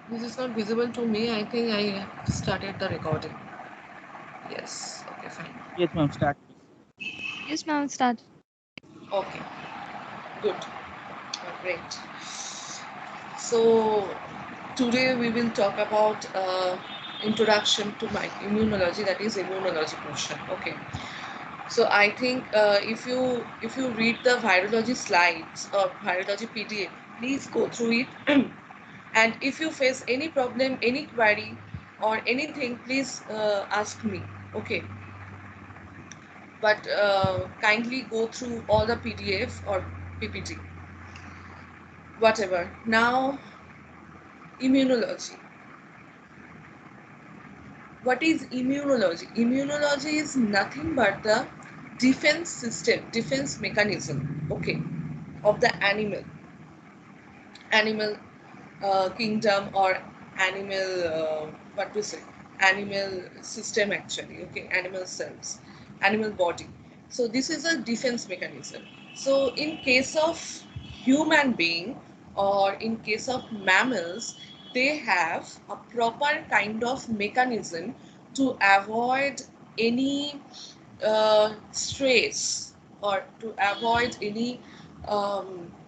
This is not visible to me. I think I started the recording. Yes. Okay, fine. Yes, ma'am. Start, please. Yes, ma'am, start. Okay, good. Great. So, today we will talk about introduction to my immunology, that is immunology portion. Okay. So I think if you read the virology slides or virology PDF, please go through it. And if you face any problem, any query, or anything, please ask me. Okay, but kindly go through all the PDF or PPT, whatever. Now, immunology. What is immunology? Immunology is nothing but the defense system, defense mechanism, okay, of the animal kingdom, or animal what to say, animal system actually, okay, animal cells, animal body. So this is a defense mechanism. So in case of human being, or in case of mammals, they have a proper kind of mechanism to avoid any stress, or to avoid any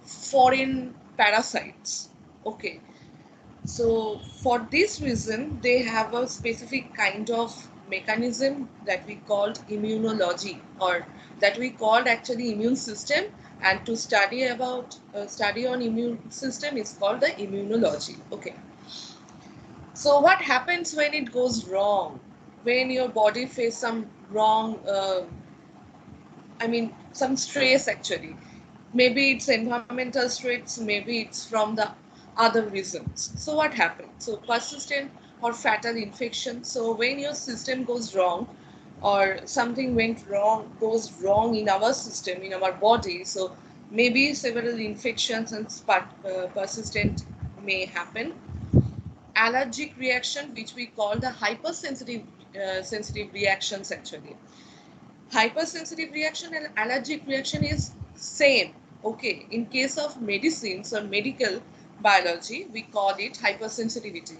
foreign parasites. Okay, so for this reason, they have a specific kind of mechanism that we called immunology, or that we called actually immune system. And to study on immune system is called the immunology. Okay. So what happens when it goes wrong? When your body face some wrong, some stress actually. Maybe it's environmental stress, maybe it's from the other reasons. So what happens? So persistent or fatal infection. So when your system goes wrong, or something goes wrong in our system, in our body, so maybe several infections and persistent may happen. Allergic reaction, which we call the hypersensitive sensitive reactions actually. Hypersensitive reaction and allergic reaction is same. Okay, in case of medicines or medical biology, we call it hypersensitivity.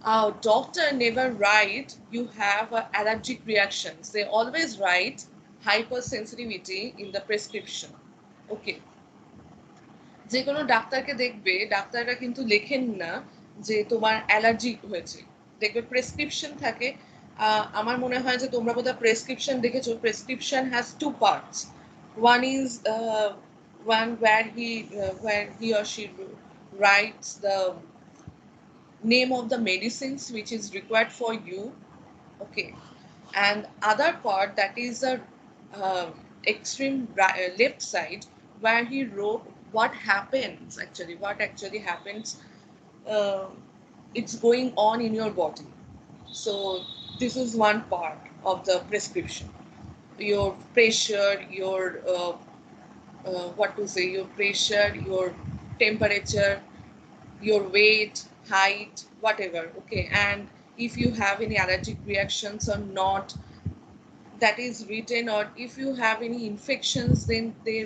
Our doctor never write you have allergic reactions. They always write hypersensitivity in the prescription. Okay, যে কোনো ডাক্তারকে দেখবে, ডাক্তাররা কিন্তু লেখেন না যে তোমার অ্যালার্জি হয়েছে। দেখবে প্রেসক্রিপশন থাকে। আমার মনে হয় যে তোমরা বোধহয় প্রেসক্রিপশন দেখেছো। Prescription has to parts. One is one where he or she writes the name of the medicines which is required for you. Okay, and other part, that is the uh, left side, where he wrote what actually happens, uh, it's going on in your body. So this is one part of the prescription. Your pressure, your what to say, your pressure, your temperature, your weight, height, whatever. Okay, and if you have any allergic reactions or not, that is written. Or if you have any infections, then they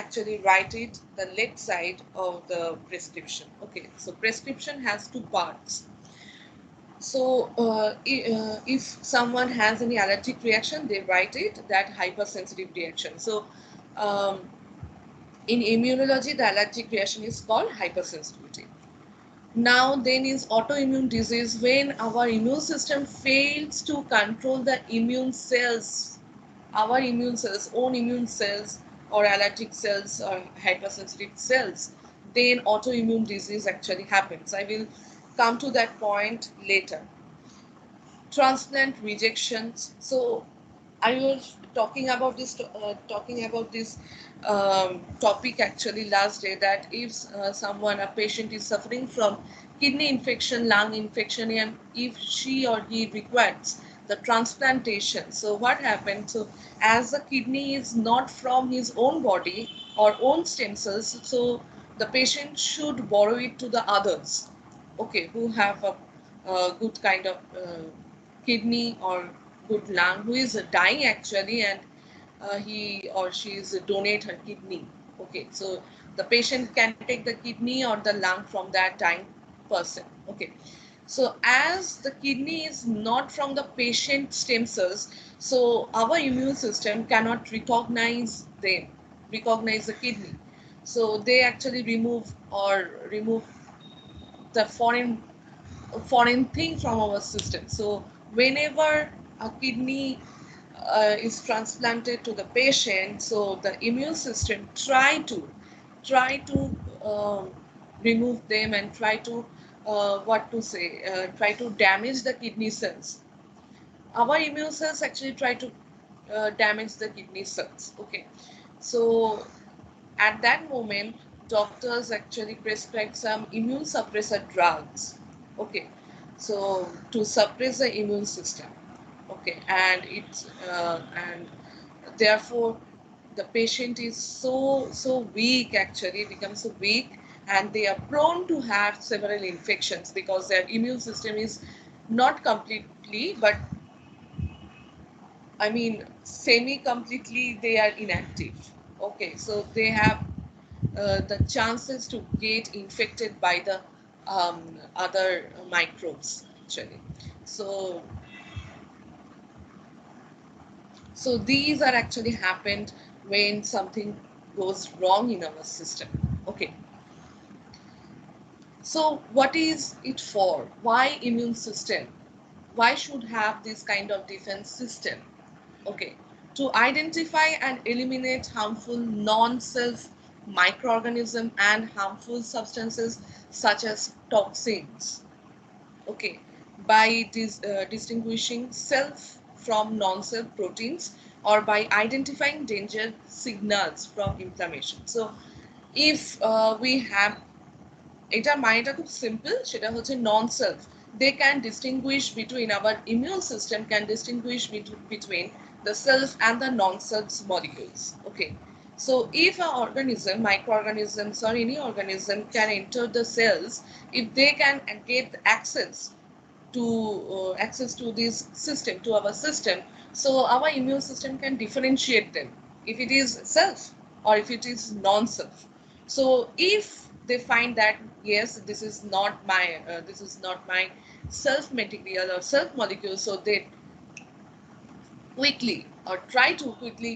actually write it the left side of the prescription. Okay, so prescription has two parts. So if someone has any allergic reaction, they write it that hypersensitive reaction. So um, in immunology, the allergic reaction is called hypersensitivity. Now then is autoimmune disease, when our immune system fails to control the immune cells, our immune cells, own immune cells, or allergic cells, or hypersensitive cells, then autoimmune disease actually happens. I will come to that point later. Transplant rejections. So I was talking about this topic actually last day, that if a patient is suffering from kidney infection, lung infection, and if she or he requires the transplantation, so what happens? So as the kidney is not from his own body or own stem cells, so the patient should borrow it to the others, okay, who have a good kind of kidney or good lung, who is dying actually, and he or she is donate her kidney. Okay, so the patient can take the kidney or the lung from that dying person. Okay, so as the kidney is not from the patient stem cells, so our immune system cannot recognize the kidney. So they actually remove the foreign thing from our system. So whenever a kidney is transplanted to the patient, so the immune system try to remove them and try to damage the kidney cells. Our immune cells actually try to damage the kidney cells. Okay, so at that moment, doctors actually prescribe some immune suppressor drugs. Okay, so to suppress the immune system. Okay, and therefore the patient is so weak, actually becomes so weak, and they are prone to have several infections because their immune system is not completely, but I mean semi completely they are inactive. Okay, so they have the chances to get infected by the other microbes actually. So so these are actually happened when something goes wrong in our system. Okay, so what is it for? Why immune system? Why should have this kind of defense system? Okay, to identify and eliminate harmful non-self microorganisms and harmful substances such as toxins. Okay, by distinguishing self from non-self proteins, or by identifying danger signals from inflammation. So if we have, এটার মানেটা খুব simple, সেটা হচ্ছে নন self, they can distinguish between, our immune system can distinguish between the self and the non-self molecules. Okay, so if an organism, microorganisms or any organism can enter the cells, if they can get access to this system, to our system, so our immune system can differentiate them if it is self or if it is non-self. So if they find that yes, this is not my self material or self molecule, so they quickly or try to quickly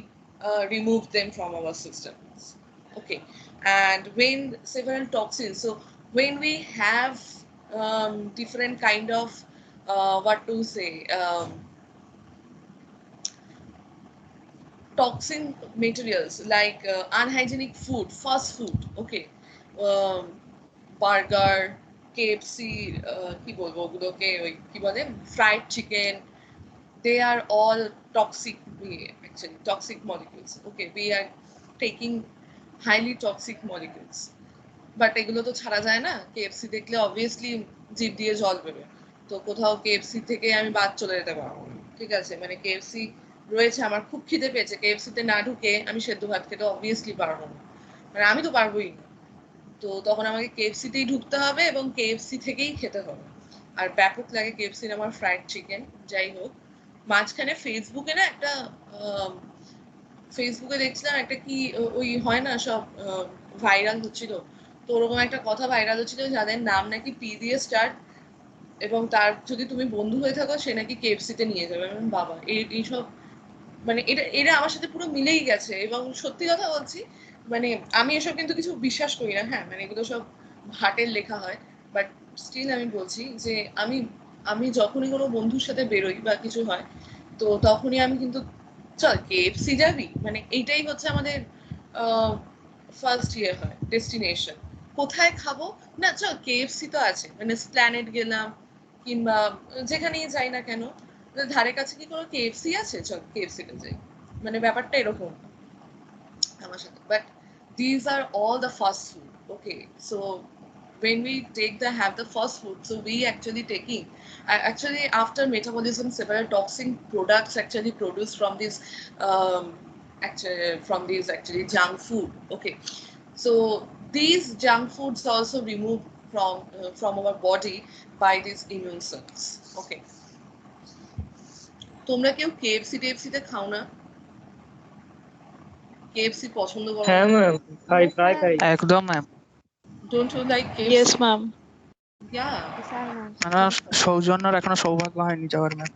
remove them from our systems. Okay, and when several toxins, so when we have different kind of what to say toxin materials like unhygienic food, fast food. Okay, burger, KFC, কি বলবো ওগুলোকে, ওই কি বলে, fried chicken, they are all toxic, actually toxic molecules. Okay, we are taking highly toxic molecules, but এগুলো তো ছাড়া যায় না। কেএফসি দেখলে অবভিয়াসলি জিভ দিয়ে জল বেরোয়, তো কোথাও কেএফসি থেকে আমি বাদ চলে যেতে পারবো না। ঠিক আছে, মানে কেএফসি রয়েছে, আমার খুব খিদে পেয়েছে, কেএফসিতে না ঢুকে আমি সেদ্ধ ভাত খেতে অবভিয়াসলি পারবো না, মানে আমি তো পারবোই না। তো তখন আমাকে কেএফসিতেই ঢুকতে হবে এবং কেএফসি থেকেই খেতে হবে। আর ব্যাপক লাগে কেএফসির আমার ফ্রাইড চিকেন। যাই হোক, মাঝখানে ফেসবুকে না একটা ফেসবুকে দেখছিলাম একটা কি ওই হয় না সব ভাইরাল হচ্ছিল, তো ওরকম একটা কথা ভাইরাল হচ্ছিল, যাদের নাম নাকি পি দিয়ে স্টার্ট এবং তার যদি তুমি বন্ধু হয়ে থাকো সে নাকি কেএফসিতে নিয়ে যাবে। বাবা, এইসব মানে এটা আমার সাথে পুরো মিলেই গেছে, এবং সত্যি কথা বলছি, মানে আমি এসব কিন্তু কিছু বিশ্বাস করি না, হ্যাঁ, মানে এগুলো সব ভাটের লেখা হয়, বাট স্টিল আমি বলছি যে আমি আমি যখনই কোনো বন্ধুর সাথে বেরোই বা কিছু হয়, তো তখনই আমি কিন্তু, চল কেএফসি যাবি, মানে এইটাই হচ্ছে আমাদের ফার্স্ট ইয়ে হয় ডেস্টিনেশন। কোথায় খাবো, না চল কেএফসি তো আছে, মানে স্প্ল্যানেড গেলাম কিংবা যেখানেই যাই না কেন, ধারে কাছে কি কোনো কেএফসি আছে, চল কেএফসিতে যাই, মানে ব্যাপারটা এরকম আমার সাথে। But these are all the fast food. Okay, so when we take the have the fast food, so we actually taking actually after metabolism several toxic products actually produced from this actually junk food. Okay, so these junk foods also removed from our body by these immune cells. Okay, তোমরা কেউ KFC টেএফসিতে খাও না? KFC পছন্দ করো হ্যাঁ না? Ma'am, খাই, Yes, প্রায় ma'am. খাই। একদম ma'am. Don't you like Yes, KFC? ma'am. Yeah. Sir ma'am ma'am সৌজন্যর এখনো সৌভাগ্য হয়নি যাওয়ার ম্যাম।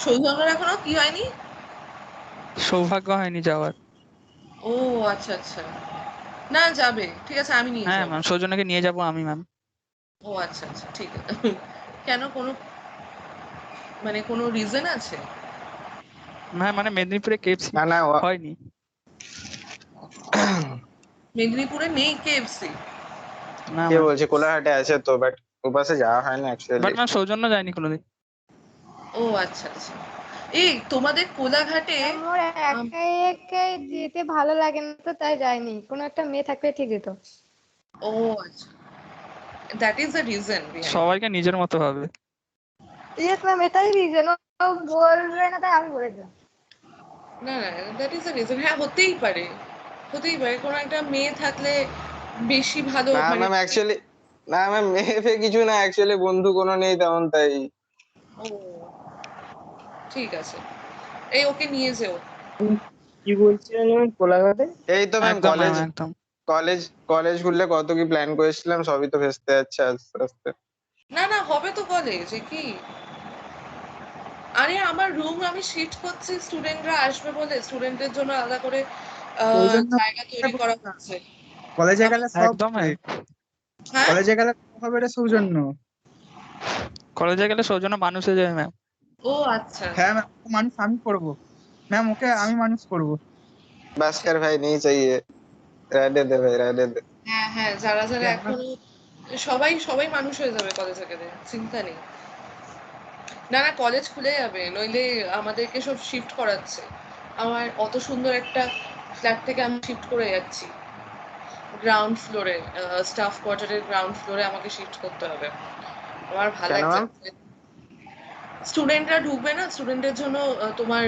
সৌজন্যর এখনো কি হয়নি? সৌভাগ্য হয়নি যাওয়ার। ও আচ্ছা আচ্ছা, না যাবে, ঠিক আছে আমি নিয়ে হ্যাঁ যাবো। ম্যাম, সৌজন্যকে নিয়ে যাবো আমি ম্যাম। ও আচ্ছা আচ্ছা, ঠিক আছে। কেন, কোনো মানে কোনো রিজন আছে? হ্যাঁ মানে মেদিনীপুরে কেএফসি না না হয়নি। মেদিনীপুরে নেই কেএফসি? না কে ম্যাম, বলছে কোলাঘাটে আছে তো, বাট ওপাশে যাওয়া হয় না বাট অ্যাকচুয়ালি। ম্যাম সৌজন্য যায়নি কোনোদিন। ও আচ্ছা আচ্ছা। এই তোমাদের কোলাঘাটে আমার একাই একাই যেতে ভালো লাগে না তো, তাই যাইনি। কোনো একটা মেয়ে থাকলে ঠিক যেত। ও আচ্ছা, that is the reason behind. সবাইকে নিজের মতো ভাবে। ইয়েস ম্যাম, এটাই রিজন। ও বলবে না তাই আমি বলে দিলাম। না না, দ্যাট ইজ দ্য রিজন। হ্যাঁ হতেই পারে, হতেই পারে কোনো একটা মেয়ে থাকলে বেশি ভালো না মানে। ম্যাম অ্যাকচুয়ালি, না ম্যাম মেয়ে ফে কিছু না, অ্যাকচুয়ালি বন্ধু কোনো নেই তেমন, তাই। ও ঠিক আছে, এই ওকে নিয়ে যেও। কি বলছিলেন ম্যাম কোলাঘাটে? এই তো ম্যাম একদম কলেজ, ম্যাম একদম। কলেজ কলেজ খুললে কত কি প্ল্যান করেছিলাম, সবই তো ভেস্তে যাচ্ছে আস্তে আস্তে। না না, হবে তো কলেজে কি। আরে আমার রুম আমি শিফট করছি, স্টুডেন্টরা আসবে বলে স্টুডেন্টদের জন্য আলাদা করে ওই জন্য জায়গা তৈরি করা হচ্ছে। কলেজে গেলে সব একদম হবে। হ্যাঁ কলেজে গেলে সব হবে, এটা সৌজন্য। কলেজে গেলে সৌজন্য মানুষ হয়ে যাবে ম্যাম। ও আচ্ছা হ্যাঁ ম্যাম, মানুষ আমি করবো ম্যাম, ওকে আমি মানুষ করবো। ভাস্কর ভাই নেই চাইয়ে, रहने दे भाई रहने दे। হ্যাঁ হ্যাঁ, যারা যারা হ্যাঁ, এখনো সবাই সবাই মানুষ হয়ে যাবে কলেজে গেলে, চিন্তা নেই। না না, কলেজ খুলে যাবে, নইলে আমাদেরকে সব শিফট করাচ্ছে। আমার অত সুন্দর একটা ফ্ল্যাট থেকে আমি শিফট করে যাচ্ছি গ্রাউন্ড ফ্লোরে, স্টাফ কোয়ার্টারের গ্রাউন্ড ফ্লোরে আমাকে শিফট করতে হবে। আমার ভালো কেন লাগছে। ম্যাম? স্টুডেন্টরা ঢুকবে না, স্টুডেন্টের জন্য তোমার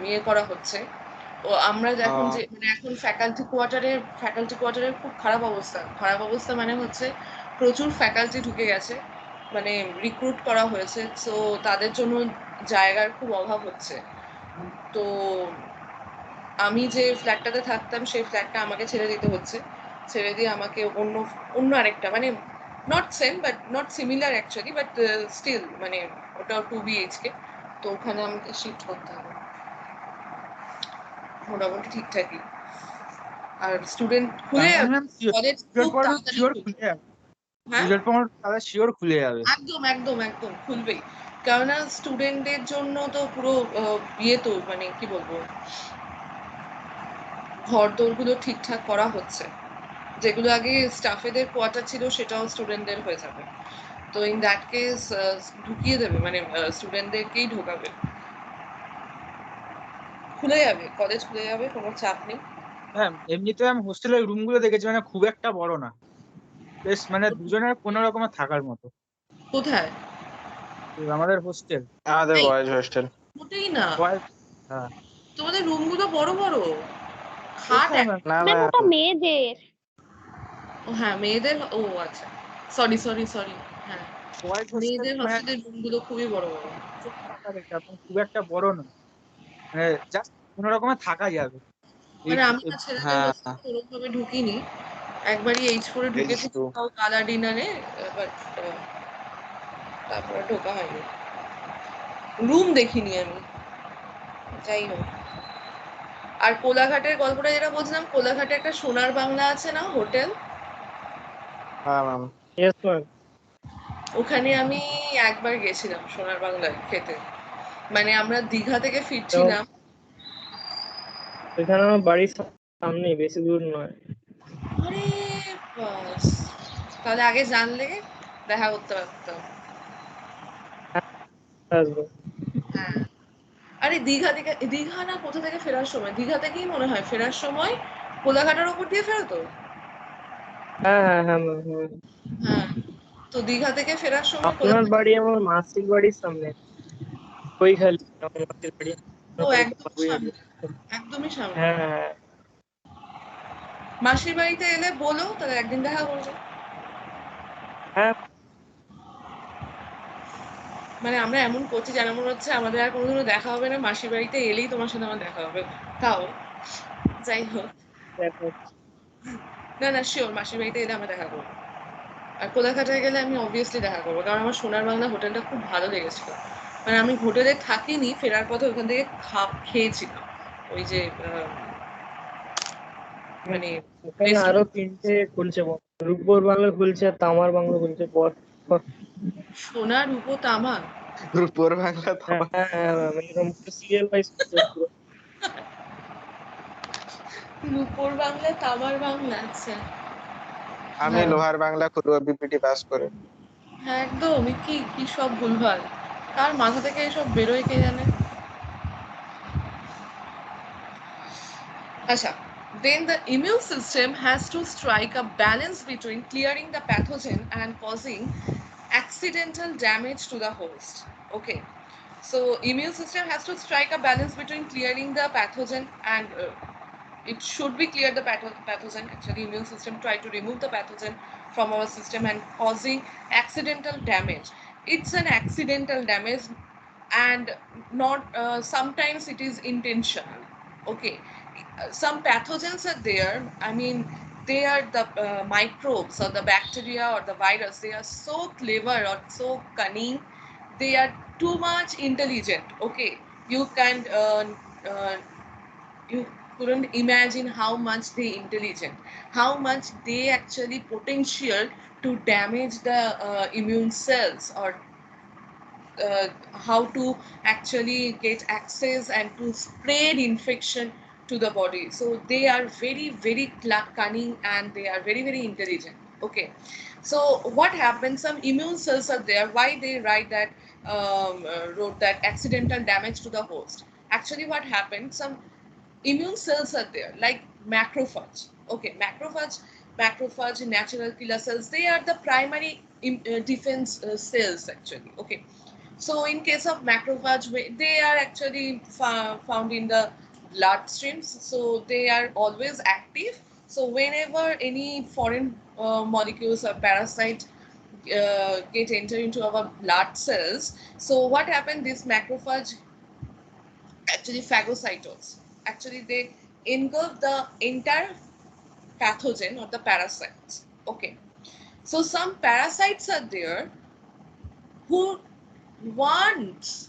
ইয়ে করা হচ্ছে। ও আমরা এখন যে মানে এখন ফ্যাকাল্টি কোয়ার্টারের খুব খারাপ অবস্থা, খারাপ অবস্থা মানে হচ্ছে প্রচুর ফ্যাকাল্টি ঢুকে গেছে, মানে রিক্রুট করা হয়েছে, সো তাদের জন্য জায়গার খুব অভাব হচ্ছে। তো আমি যে ফ্ল্যাটটাতে থাকতাম সেই ফ্ল্যাটটা আমাকে ছেড়ে দিতে হচ্ছে, ছেড়ে দিয়ে আমাকে অন্য অন্য আরেকটা মানে not same but not similar actually, but still মানে ওটা 2 BHK, তো ওখানে আমাকে শিফট করতে হবে। মোটামুটি ঠিকঠাকই। আর স্টুডেন্ট খুলে তার মানে যাবে, ম্যাম কলেজ পুজোর খুব পর তাড়াতাড়ি শিওর খুলবে। খুলে যাবে। হ্যাঁ পুজোর পর তাহলে শিওর খুলে যাবে। একদম একদম একদম খুলবেই, কেননা স্টুডেন্টদের জন্য তো পুরো ইয়ে তো মানে কি বলবো, ঘর দোরগুলো ঠিকঠাক করা হচ্ছে। যেগুলো আগে স্টাফেদের কোয়ার্টার ছিল সেটাও স্টুডেন্টদের হয়ে যাবে। তো ইন দ্যাট কেস ঢুকিয়ে দেবে, মানে স্টুডেন্টদেরকেই ঢোকাবে। খুলে যাবে, কলেজ খুলে যাবে, কোনো চাপ নেই। হ্যাঁ এমনিতে আমি হোস্টেলের রুম গুলো দেখেছি, মানে খুব একটা বড় না, বেশ মানে দুজনের কোনো রকমের থাকার মতো। কোথায়? তো আমাদের হোস্টেল আমাদের এই বয়েজ হোস্টেল। মোটেই না, বয়েজ। হ্যাঁ তোমাদের রুমগুলো বড় বড়, খাট কোথায় এক। ম্যাম? না ম্যাম ম্যাম ওটা মেয়েদের। ও হ্যাঁ মেয়েদের, ও আচ্ছা, সরি সরি সরি, হ্যাঁ বয়েজ হোস্টেল মেয়েদের মানে হস্টেলের রুমগুলো খুবই বড় বড়। খুব ফাঁকা দেখতে, আপনার খুব একটা বড় না, মানে জাস্ট কোনো রকমে থাকা যাবে। মানে আমি না ছেলেদের হ্যাঁ হোস্টেলে ওরকম ভাবে ঢুকিনি, একবারই H4-এ ঢুকেছি H2। তাও কালা ডিনারে, বাট তারপরে ঢোকা হয়নি, রুম দেখিনি আমি। যাই হোক, আর কোলাঘাটের গল্পটা যেটা বলছিলাম, কোলাঘাটে একটা সোনার বাংলা আছে না হোটেল, হ্যাঁ ম্যাম। Yes ma'am. ওখানে আমি একবার গেছিলাম সোনার বাংলায় খেতে, মানে আমরা দীঘা থেকে তো ফিরছিলাম। এখানে আমার বাড়ির সামনে, বেশি দূর নয়। আরে বাস, তাহলে আগে জানলে দেখা করতে পারতাম। আসবো। হ্যাঁ, আরে দীঘা থেকে, দীঘা না কোথা থেকে ফেরার সময়, দীঘা থেকেই মনে হয় ফেরার সময় কোলাঘাটের ওপর দিয়ে ফেরো তো। হ্যাঁ হ্যাঁ হ্যাঁ ম্যাম হ্যাঁ। হ্যাঁ, তো দীঘা থেকে ফেরার সময় আপনার বাড়ি আমার মাসির বাড়ির সামনে, কৈখালি আমার মাসির বাড়ি। ও আপনার বাড়ি তো একদম কৈখালি। সামনে, একদমই সামনে। হ্যাঁ হ্যাঁ মাসির বাড়িতে এলে বলো, তাহলে একদিন দেখা করবো। হ্যাঁ। মানে আমরা এমন করছি যেন মনে হচ্ছে আমাদের আর কোনোদিনও দেখা হবে না, মাসির বাড়িতে এলেই তোমার সাথে আমার দেখা হবে। তাও যাই হোক, দেখা না না শিওর, মাসির বাড়িতে এলে আমরা দেখা করবো। আর কোলাঘাটায় গেলে আমি অবভিয়াসলি দেখা করবো, কারণ আমার সোনার বাংলা হোটেলটা খুব ভালো লেগেছিল। মানে আমি হোটেলে থাকিনি, ফেরার পথে ওখান থেকে খেয়েছিলাম ওই যে মানে ওখানে আরো 3টে খুলছে, রূপপুর বাংলা খুলছে আর তামার বাংলা খুলছে পর পর। সোনা রূপো তামা। রূপর বাংলা তো হ্যাঁ হ্যাঁ হ্যাঁ, এরকম সিরিয়াল ওয়াইজ পুরো। রূপোর বাংলা তামার বাংলা, আচ্ছা। আমি লোহার বাংলা খুলবো বিপিটি পাস করে। হ্যাঁ একদম, কি কি সব ভুলভাল, কার মাথা থেকে এসব বেরোয় কে জানে। Asha. Then the immune system has to strike a balance between clearing the pathogen and causing accidental damage to the host. Okay. So immune system has to strike a balance between clearing the pathogen and it should be clear the pathogen. Actually, immune system try to remove the pathogen from our system and causing accidental damage. It's an accidental damage and not sometimes it is intentional. Okay, some pathogens are there. I mean, they are the microbes or the bacteria or the virus. They are so clever or so cunning. They are too much intelligent. Okay, you can you couldn't imagine how much they intelligent, how much they actually potential to damage the immune cells, or how to actually get access and to spread infection to the body. So they are very very cunning and they are very very intelligent. Okay, so what happens, some immune cells are there, why they write that wrote that accidental damage to the host. Actually what happened, some immune cells are there like macrophage. Okay, macrophage natural killer cells, they are the primary defense cells actually. Okay, so in case of macrophage, they are actually found in the bloodstreams, so they are always active. So whenever any foreign molecules or parasite get enter into our blood cells, so what happened, this macrophage actually phagocytose, actually they engulf the entire pathogen or the parasites. Okay, so some parasites are there who want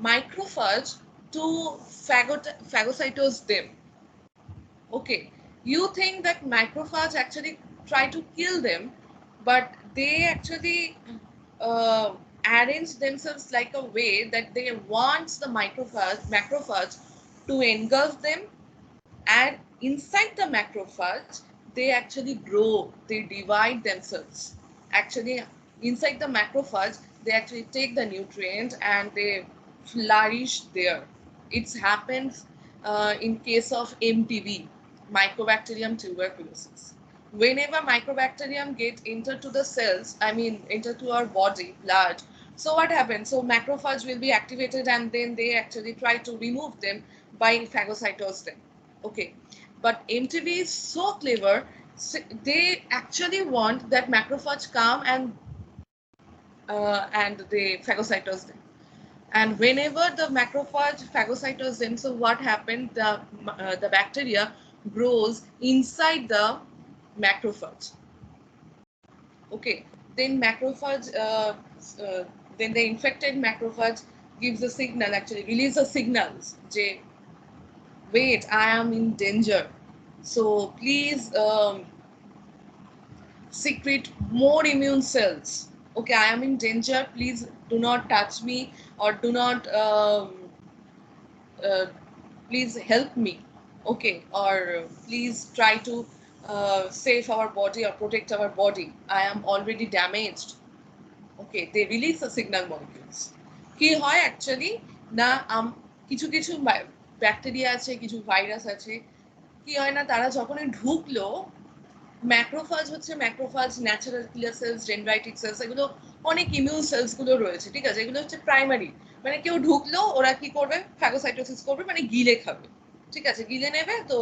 macrophage to phagocytose them. Okay, you think that macrophage actually try to kill them, but they actually arrange themselves like a way that they want the macrophage to engulf them, and inside the macrophage they actually grow, they divide themselves. Actually inside the macrophage they actually take the nutrient and they flourish there. It happens in case of MTB, Mycobacterium tuberculosis. Whenever Mycobacterium get into the cells, I mean into our body blood, so what happens, so macrophage will be activated and then they actually try to remove them by phagocytose them. Okay, but MTB is so clever, they actually want that macrophage come and they phagocytose them. And whenever the macrophage phagocytose them, so what happened, the bacteria grows inside the macrophage. Okay, then macrophage then the infected macrophage gives a signal, actually releases signals, J, wait, I am in danger, so please secrete more immune cells. Okay, I am in danger, please do not touch me, or do not uh, please help me. Okay, or please try to save our body or protect our body, I am already damaged. Okay, they release the signal molecules. কি হয় actually না, কিছু কিছু bacteria আছে, কিছু virus আছে, কি হয় না, তারা যখনই ঢুকলো, ম্যাক্রোফাজ হচ্ছে ম্যাক্রোফাজ, ন্যাচারাল কিলার সেলস, ডেনড্রাইটিক সেলস, এগুলো অনেক ইমিউন সেলস গুলো রয়েছে, ঠিক আছে, এগুলো হচ্ছে প্রাইমারি, মানে কেউ ঢুকলো ওরা কি করবে, ফ্যাগোসাইটোসিস করবে, মানে গিলে খাবে, ঠিক আছে, গিলে নেবে। তো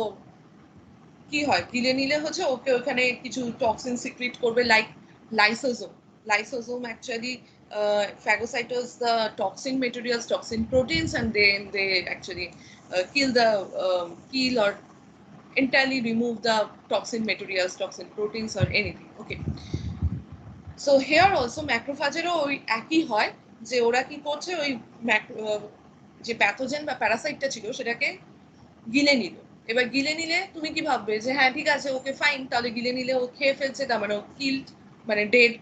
কি হয়, গিলে নিলে হচ্ছে ওকে ওখানে কিছু টক্সিন সিক্রিট করবে, like lysosome. Lysosome actually phagocytose the toxin materials, toxin proteins, and then they actually kill or entirely remove the toxin materials, toxin proteins, or anything. Okay, so here also ম্যাক্রোফাজেরও ওই একই হয়, যে ওরা কি করছে, ওই যে প্যাথোজেন বা প্যারাসাইটটা ছিল সেটাকে গিলে নিল। এবার গিলে নিলে তুমি কি ভাববে যে হ্যাঁ ঠিক আছে ওকে ফাইন, তাহলে গিলে নিলে ও খেয়ে ফেলছে, তার মানে ও কিল্ড, মানে ডেড,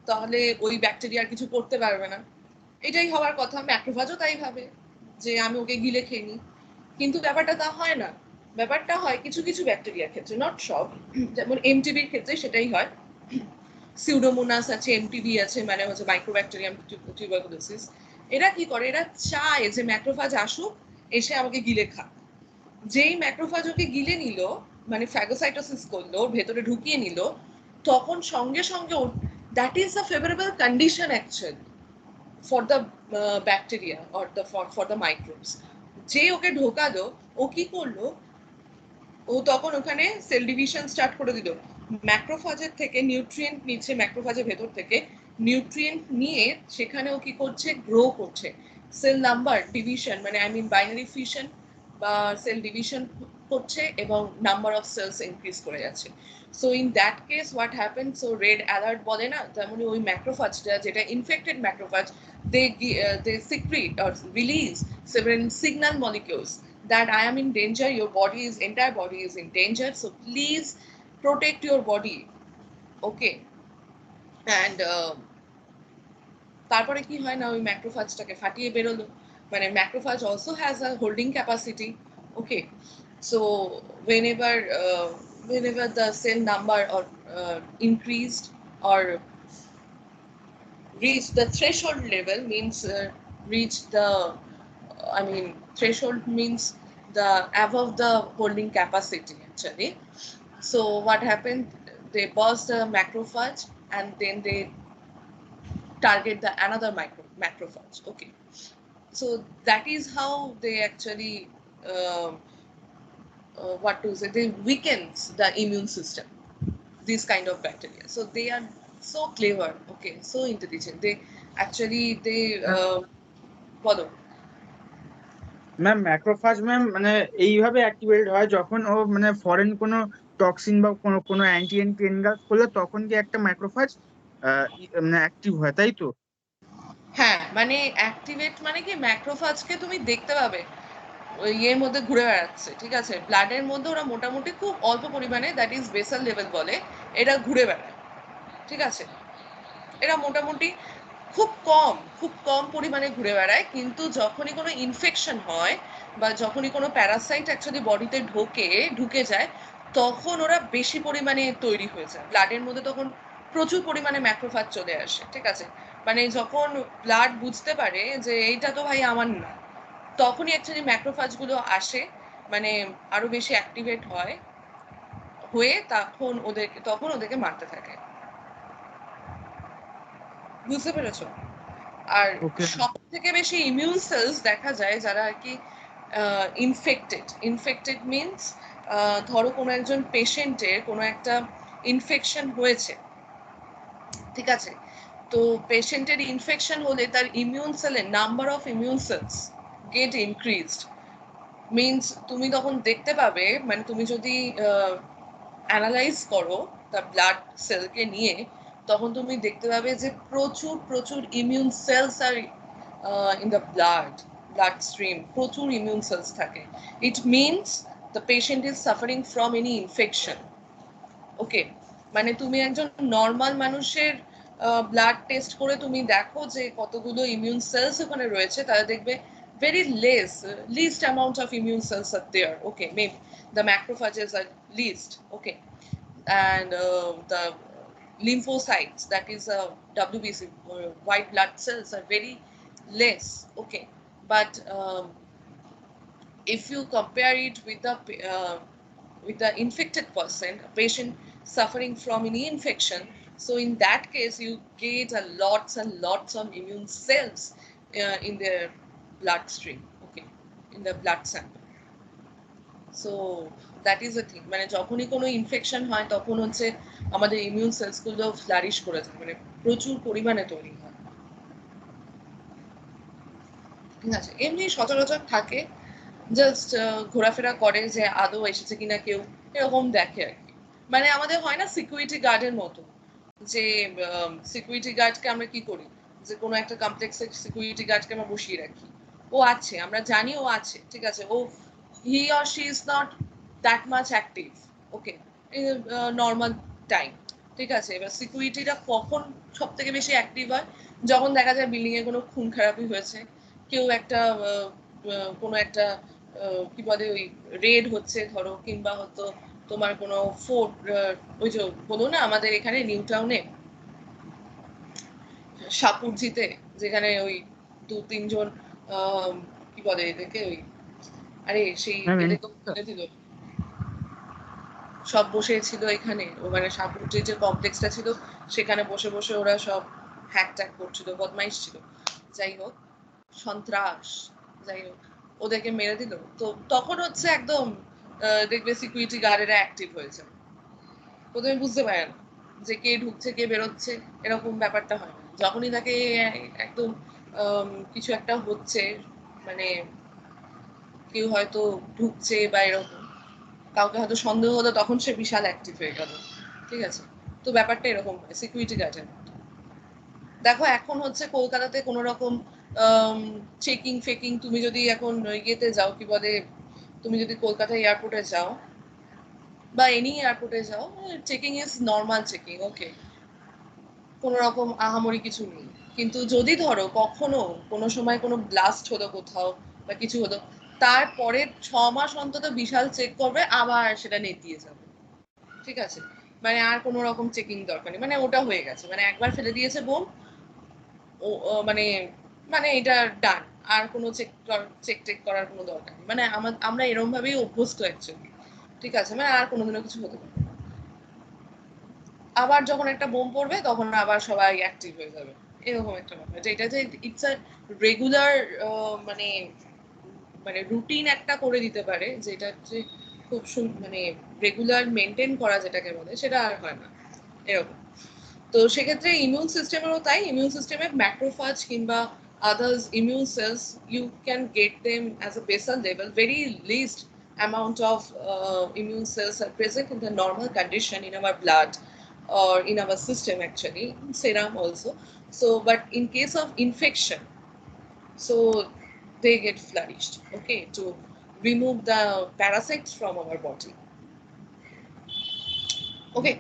তাহলে ওই ব্যাকটেরিয়া কিছু করতে পারবে না। এটাই হওয়ার কথা, ম্যাক্রোফাজও তাই ভাবে যে আমি ওকে গিলে খেয়ে নিই। কিন্তু ব্যাপারটা তা হয় না। ব্যাপারটা হয় কিছু কিছু ব্যাকটেরিয়ার ক্ষেত্রে, নট সব। যেমন এমটিবির ক্ষেত্রে সেটাই হয়। সিউডোমোনাস আছে, এমটিবি আছে, মানে হচ্ছে মাইক্রোব্যাকটেরিয়াম টিউবারকুলোসিস। এরা কি করে, এরা চায় যে ম্যাক্রোফাজ আসুক, এসে আমাকে গিলে খাক। যেই ম্যাক্রোফাজ ওকে গিলে নিল, মানে ফ্যাগোসাইটোসিস করলো, ওর ভেতরে ঢুকিয়ে নিল, তখন সঙ্গে সঙ্গে that is a favourable condition actually for the bacteria or the for the microbes. যে ওকে ঢোকালো, ও কি করলো, ও তখন ওখানে সেল ডিভিশন স্টার্ট করে দিল। ম্যাক্রোফাজের থেকে নিউট্রিয়েন্ট নিচ্ছে, ম্যাক্রোফাজের ভেতর থেকে নিউট্রিয়েন্ট নিয়ে সেখানে ও কি করছে, গ্রো করছে। সেল নাম্বার ডিভিশন, মানে আই মিন বাইনারি ফিশন বা সেল ডিভিশন করছে, এবং নাম্বার অফ সেলস ইনক্রিজ করে যাচ্ছে। So in that case what happen, so red alert বলে না, তেমনি ওই ম্যাক্রোফাজটা, যেটা infected macrophage, they secrete or release several signal molecules that I am in danger, your entire body is in danger, so please protect your body. Okay. And তারপরে কি হয় না, ওই ম্যাক্রোফাজটাকে ফাটিয়ে বেরোলো। মানে macrophage also has a holding capacity. Okay, so whenever whenever the cell number or increased or reach the threshold level, means reach the I mean threshold means the above the holding capacity actually. So what happened, they burst the macrophage and then they target the another macrophage. Okay, so that is how they actually what to say, they weakens the immune system, these kind of bacteria. So they are so clever, okay, so intelligent, they actually they বলো। Ma'am macrophage ma'am মানে এইভাবে activated হয় যখন ও মানে foreign কোনো toxin বা কোনো anti engulf করলে তখন কি একটা ম্যাক্রোফাজ মানে অ্যাক্টিভ হয়, তাই তো? হ্যাঁ, মানে অ্যাক্টিভেট মানে কি, ম্যাক্রোফাজকে তুমি দেখতে পাবে ওই ইয়ের মধ্যে ঘুরে বেড়াচ্ছে, ঠিক আছে, ব্লাডের মধ্যে ওরা মোটামুটি খুব অল্প পরিমাণে, দ্যাট ইজ বেসাল লেভেল বলে, এরা ঘুরে বেড়ায়, ঠিক আছে। এরা মোটামুটি খুব কম পরিমাণে ঘুরে বেড়ায়, কিন্তু যখনই কোনো ইনফেকশন হয় বা যখনই কোনো প্যারাসাইট অ্যাকচুয়ালি বডিতে ঢুকে যায়, তখন ওরা বেশি পরিমাণে তৈরি হয়ে যায় ব্লাডের মধ্যে, তখন প্রচুর পরিমাণে ম্যাক্রোফাজ চলে আসে, ঠিক আছে। মানে যখন ব্লাড বুঝতে পারে যে এইটা তো ভাই আমার না, তখনই অ্যাকচুয়ালি ম্যাক্রোফাজগুলো আসে, মানে আরো বেশি অ্যাক্টিভেট হয়ে তখন ওদেরকে মারতে থাকে। বুঝতে পেরেছো? আর ওকে। সব থেকে বেশি ইমিউন সেলস দেখা যায় যারা আর কি ইনফেক্টেড মিনস ধরো কোনো একজন পেশেন্টের কোনো একটা ইনফেকশন হয়েছে, ঠিক আছে, তো পেশেন্টের ইনফেকশন হলে তার ইমিউন সেলের number of immune cells get increased. Means তুমি তখন দেখতে পাবে, মানে তুমি যদি অ্যানালাইজ করো তার ব্লাড সেলকে নিয়ে, তখন তুমি দেখতে পাবে যে প্রচুর প্রচুর immune cells are in the blood stream প্রচুর ইমিউন সেলস থাকে। It means the patient is suffering from any infection. Okay, মানে তুমি একজন নর্মাল মানুষের ব্লাড টেস্ট করে তুমি দেখো যে কতগুলো ইমিউন সেলস ওখানে রয়েছে, তাহলে দেখবে very least amount of immune cells are there. Okay, maybe the macrophages are least. Okay, and the lymphocytes, that is WBC, white blood cells, are very less. Okay, but if you compare it with the infected person, a patient suffering from any infection, so in that case you get a lots and lots of immune cells in their bloodstream, okay, in the blood sample. So that is the thing, মানে যখনই কোনো infection হয় তখন হচ্ছে আমাদের immune sales গুলো flourish করে যায়, মানে প্রচুর পরিমাণে তৈরি হয়, ঠিক আছে। এমনি সচরাচর থাকে, জাস্ট ঘোরাফেরা করে যে আদৌ এসেছে কিনা কেউ, এরকম দেখে আর কি। মানে আমাদের হয় না সিকিউরিটি গার্ডের মতো, যে সিকিউরিটি গার্ডকে আমরা কি করি, যে কোনো একটা কমপ্লেক্সের সিকিউরিটি গার্ডকে আমরা বসিয়ে রাখি, ও আছে, আমরা জানি ও আছে, ঠিক আছে, ও he or she is not that much active, okay, normal time, ঠিক আছে। এবার সিকিউরিটিটা কখন সব থেকে বেশি অ্যাক্টিভ হয়, যখন দেখা যায় বিল্ডিং এ কোনো খুন খারাপি হয়েছে, কেউ একটা কোনো একটা কি বলে ওই রেড হচ্ছে ধরো, কিংবা হয়তো তোমার কোনো ফোর্ট, ওই যে বলো না আমাদের এখানে নিউ টাউনে সাপুরজিতে, যেখানে ওই 2-3 জন কি বলে এদেরকে, ওই আরে সেই ম্যাম এদেরকে ফেলে দিল, সব বসে ছিল এখানে, মানে সাপুরজির যে কমপ্লেক্সটা ছিল সেখানে বসে বসে ওরা সব হ্যাক ট্যাক করছিল, বদমাইশ ছিল, যাই হোক, সন্ত্রাস, যাই হোক, ওদেরকে মেরে দিল। তো তখন হচ্ছে একদম দেখবে সিকিউরিটি গার্ডেরা অ্যাক্টিভ হয়েছে, প্রথমে বুঝতে পারে না যে কে ঢুকছে কে বেরোচ্ছে, এরকম ব্যাপারটা হয় না। যখনই তাকে একদম কিছু একটা হচ্ছে, মানে কেউ হয়তো ঢুকছে বা এরকম, কাউকে হয়তো সন্দেহ হলো, তখন সে বিশাল অ্যাক্টিভ হয়ে গেল, ঠিক আছে। তো ব্যাপারটা এরকম হয় সিকিউরিটি গার্ডের। দেখো এখন হচ্ছে কলকাতাতে কোনো রকম চেকিং ফেকিং, তুমি যদি এখন ইয়েতে যাও, কি বলে, তুমি যদি কলকাতা এয়ারপোর্টে যাও বা এনি এয়ারপোর্টে যাও, চেকিং ইজ নর্মাল চেকিং, ওকে, কোনো রকম আহামরি কিছু নেই। কিন্তু যদি ধরো কখনো কোনো সময় কোনো ব্লাস্ট হলো কোথাও বা কিছু হলো, তারপরে 6 মাস অন্তত বিশাল চেক করবে, আবার সেটা নেতিয়ে যাবে, ঠিক আছে। মানে আর কোনো রকম চেকিং দরকার নেই, মানে ওটা হয়ে গেছে, মানে একবার ফেলে দিয়েছে বোম, মানে মানে এটা ডান, আর কোনো চেক টেক করার কোনো দরকার নেই, মানে আমরা এরকম ভাবেই অভ্যস্ত অ্যাকচুয়ালি, ঠিক আছে, মানে আর কোনোদিনও কিছু হতে পারে। আবার যখন একটা বোম পড়বে তখন আবার সবাই অ্যাক্টিভ হয়ে যাবে, এরকম একটা ব্যাপার, যেটা যে ইটস আ রেগুলার, মানে মানে রুটিন একটা করে দিতে পারে, যেটা যে খুব মানে রেগুলার মেনটেন করা যেটাকে বলে, সেটা আর হয় না এরকম। তো সেক্ষেত্রে ইমিউন সিস্টেমেরও তাই, ইমিউন সিস্টেমের ম্যাক্রোফাজ কিংবা others immune cells, you can get them as a basal level, very least amount of immune cells are present in the normal condition in our blood or in our system, actually serum also. So but in case of infection, so they get flourished, okay, to remove the parasites from our body, okay,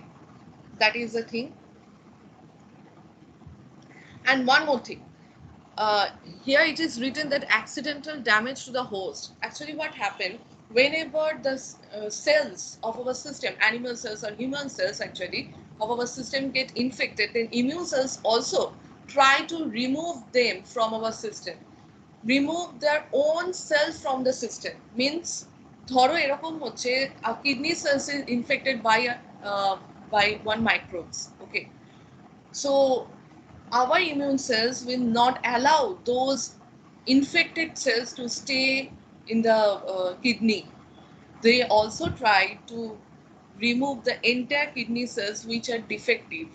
that is the thing. And one more thing, uh, here it is written that accidental damage to the host. Actually, what happened whenever the cells of our system, animal cells or human cells actually, of our system get infected, then immune cells also try to remove them from our system, remove their own cells from the system. Means ধরো এরকম হচ্ছে kidney cells is infected by one microbes, okay, so our immune cells will not allow those infected cells to stay in the kidney. They also try to remove the entire kidney cells which are defective.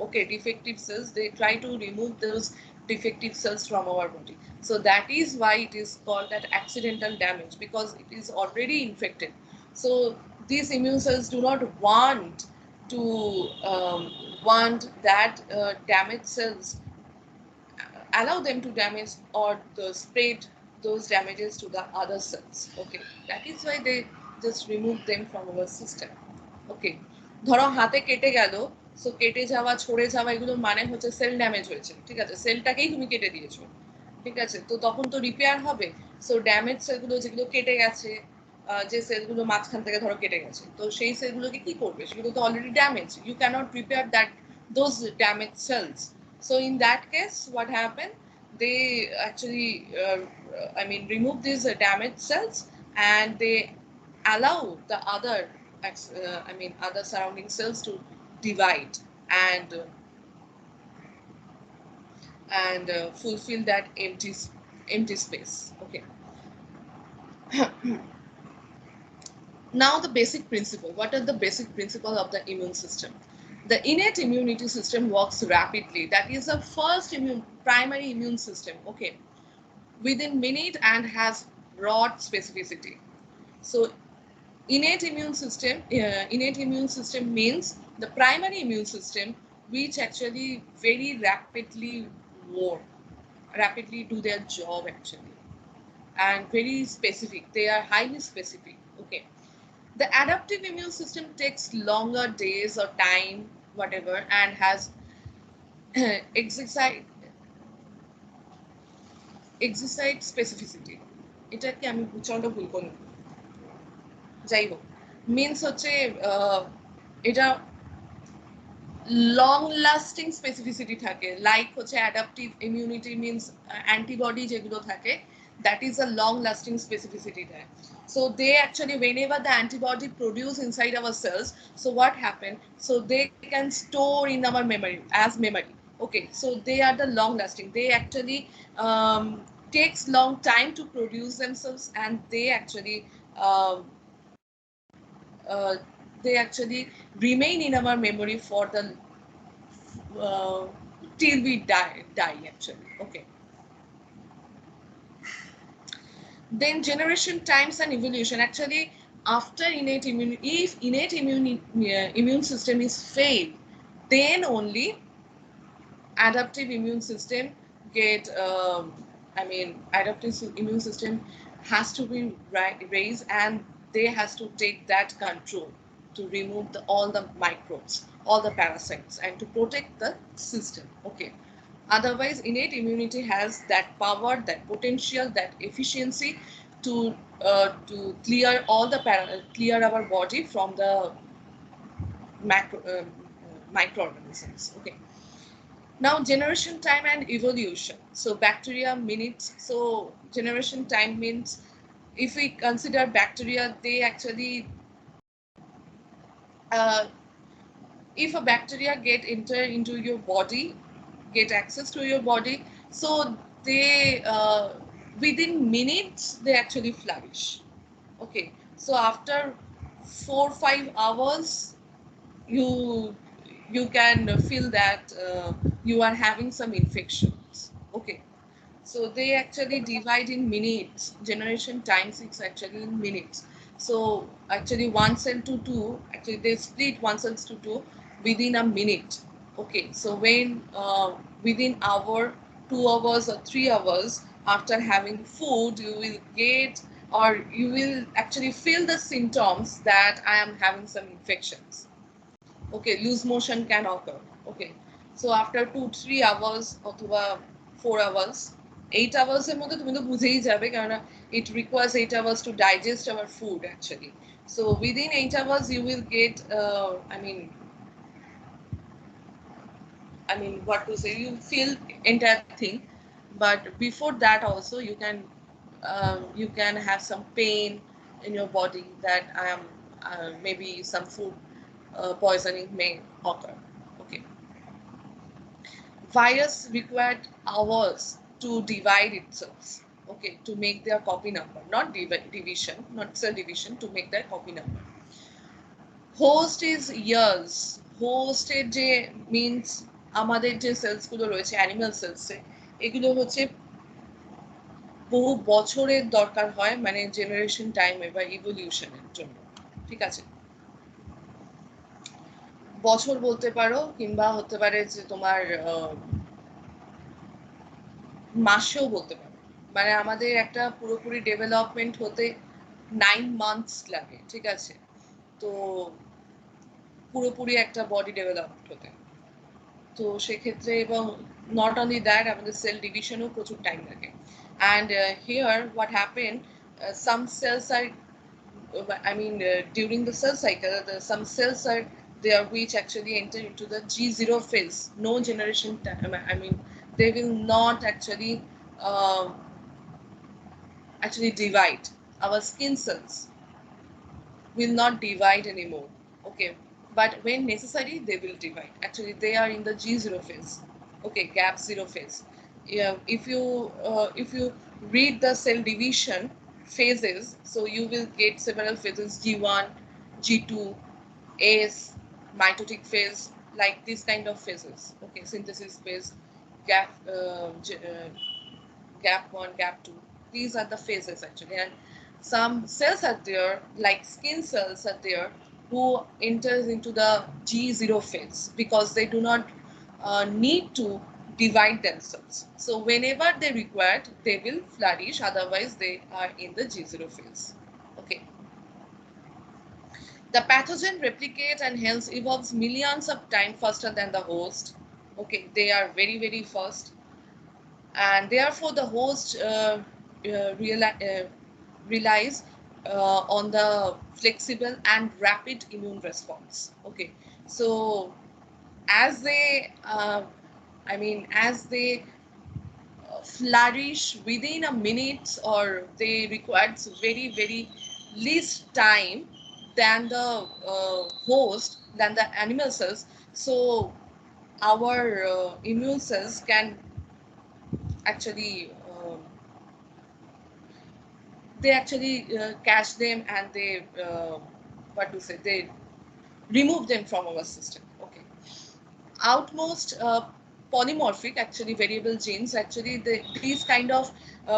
Okay, defective cells, they try to remove those defective cells from our body. So that is why it is called that accidental damage, because it is already infected. So these immune cells do not to want that damaged cells, allow them to damage or spread those damages to the other cells, okay, that is why they just remove them from our system, okay. ধরো হাতে কেটে গেল, so কেটে যাওয়া ছড়ে যাওয়া এগুলোর মানে হচ্ছে সেল ড্যামেজ হয়েছে, ঠিক আছে, সেলটাকেই তুমি কেটে দিয়েছো, ঠিক আছে, তো তখন তো রিপেয়ার হবে। সো ড্যামেজ সেলগুলো যেগুলো কেটে গেছে, যে সেলগুলো মাঝখান থেকে ধরো কেটে গেছে, তো সেই সেলগুলোকে কি করবে, সেগুলো তো already damage, you can't repair that those damaged cells. So in that case, what happened? They actually, I mean, remove these damaged cells, and they allow the other, I mean, other surrounding cells to divide and fulfill that empty space. Okay. Now the basic principle. What are the basic principles of the immune system? The innate immunity system works rapidly. That is the first primary immune system. Okay, within minute and has broad specificity. So innate immune system means the primary immune system which actually very rapidly do their job actually, and very specific. They are highly specific. Okay. The adaptive immune system takes longer days or time, whatever, and has exercise specificity. এটাকে আমি উচ্চারণটা ভুল করি, যাই হোক, means হচ্ছে এটা long lasting specificity থাকে, লাইক হচ্ছে অ্যাডাপটিভ ইমিউনিটি মিনস অ্যান্টিবডি যেগুলো থাকে, that is a long lasting specificity there. So they actually, whenever the antibody produce inside our cells, so what happen, so they can store in our memory as memory. Okay, so they are the long lasting. They actually takes long time to produce themselves, and um, they actually remain in our memory for the till we die actually. Okay. Then generation times and evolution. Actually, after innate immunity, if innate immune system is failed, then only adaptive immune system get adaptive immune system has to be raised, and they has to take that control to remove all the microbes, all the parasites, and to protect the system. Okay. Otherwise, innate immunity has that power, that potential, that efficiency to clear all the clear our body from the microorganisms. Okay. Now, generation time and evolution. So bacteria minutes. So generation time means, if we consider bacteria, they actually if a bacteria enter into your body, get access to your body, so they within minutes they actually flourish. Okay, so after 4-5 hours you can feel that you are having some infections. Okay, so they actually divide in minutes. Generation times, it's actually in minutes. So actually one cell to two, actually they split one cells to two within a minute. Okay, so when within hour, 2 hours or 3 hours after having food, you will get, or you will actually feel the symptoms that I am having some infections. Okay, loose motion can occur. Okay, so after 2-3 hours অথবা 4 hours, 8 hours এর মধ্যে তুমি তো বুঝেই যাবে, কারণ it requires 8 hours to digest our food actually. So within 8 hours you will get what to say, you feel entire thing, but before that also you can have some pain in your body, that I am maybe some food poisoning may occur. Okay. Virus required hours to divide itself. Okay, to make their copy number, not division, not cell division, to make their copy number. Host is years. Host যে means আমাদের যে sales গুলো রয়েছে animal সেলসে, এগুলো হচ্ছে বহু বছরের দরকার হয়, মানে জেনারেশন টাইমে বা ইভলিউশনের জন্য। ঠিক আছে, বছর বলতে পারো, কিংবা হতে পারে যে তোমার মাসেও বলতে পারো। মানে আমাদের একটা পুরোপুরি ডেভেলপমেন্ট হতে 9 months লাগে। ঠিক আছে, তো পুরোপুরি একটা বডি ডেভেলপড হতে, তো সেক্ষেত্রে, এবং নট অনলি দ্যাট, আমাদের সেল ডিভিশনও প্রচুর টাইম লাগে। And here what happen, some cells are during the cell cycle, some cells are there which actually enter into the G0 phase, no generation time. They will not actually divide. Our skin cells will not divide anymore. Okay, but when necessary they will divide. Actually they are in the G0 phase. Okay, gap 0 phase. If you read the cell division phases, so you will get several phases: G1, G2, S, mitotic phase, like this kind of phases. Okay, synthesis phase, gap 1, gap 2. These are the phases actually. And some cells are there, like skin cells are there, who enters into the G0 phase, because they do not need to divide themselves. So whenever they required, they will flourish. Otherwise, they are in the G0 phase. Okay. The pathogen replicate and hence evolves millions of times faster than the host. Okay, they are very, very fast. And therefore, the host relies on the flexible and rapid immune response. Okay, so as they, as they flourish within a minute, or they require very, very least time than the host, than the animal cells. So our immune cells can actually they actually catch them, and they what to say, they remove them from our system. Okay. Outmost polymorphic, actually variable genes, actually these kind of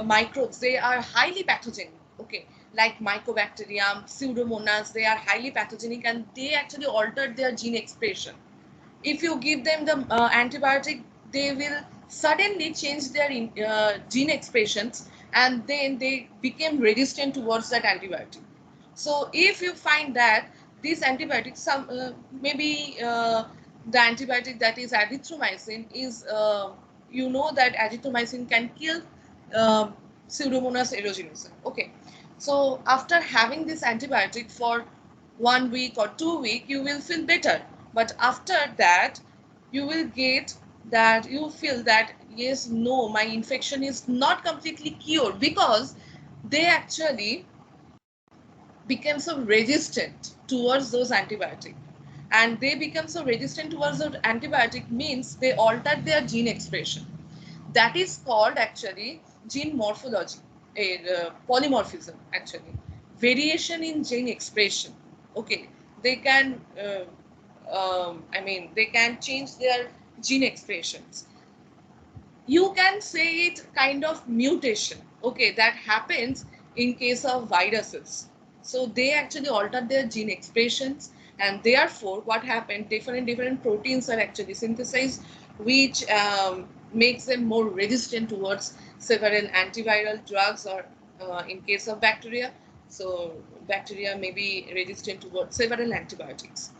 microbes, they are highly pathogenic. Okay, like Mycobacterium, Pseudomonas, they are highly pathogenic, and they actually altered their gene expression. If you give them the antibiotic, they will suddenly change their gene expressions, and then they became resistant towards that antibiotic. So if you find that these antibiotics, some maybe the antibiotic that is azithromycin is, you know that azithromycin can kill uh, Pseudomonas aeruginosa. Okay, so after having this antibiotic for 1 week or 2 weeks, you will feel better. But after that, you will get that you feel that yes, no, my infection is not completely cured, because they actually became so resistant towards those antibiotics. And they become so resistant towards the antibiotic means they altered their gene expression. That is called actually gene morphology, polymorphism actually. Variation in gene expression. Okay, they can, they can change their gene expressions. You can say it kind of mutation. Okay, that happens in case of viruses. So they actually altered their gene expressions, and therefore what happened, different proteins are actually synthesized, which makes them more resistant towards several antiviral drugs, or in case of bacteria, so bacteria may be resistant towards several antibiotics.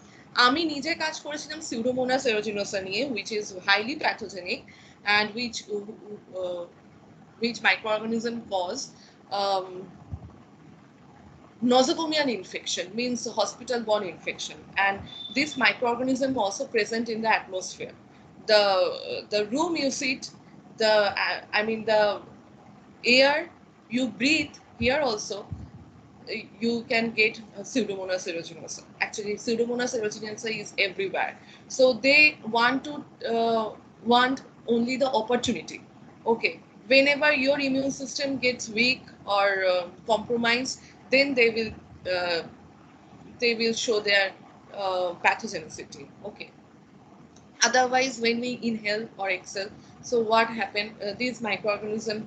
আমি নিজে কাজ করেছিলাম pseudomonas এরোজিনোসা নিয়ে, which is highly pathogenic, and which microorganism cause um, nosocomial infection, means hospital-borne infection, and this microorganism also present in the atmosphere. The room you sit, the air you breathe here also, you can get Pseudomonas aeruginosa. Actually, Pseudomonas aeruginosa is everywhere. So they want only the opportunity. Okay, whenever your immune system gets weak or compromised, then they will show their pathogenicity. Okay. Otherwise, when we inhale or exhale, so what happened? These microorganisms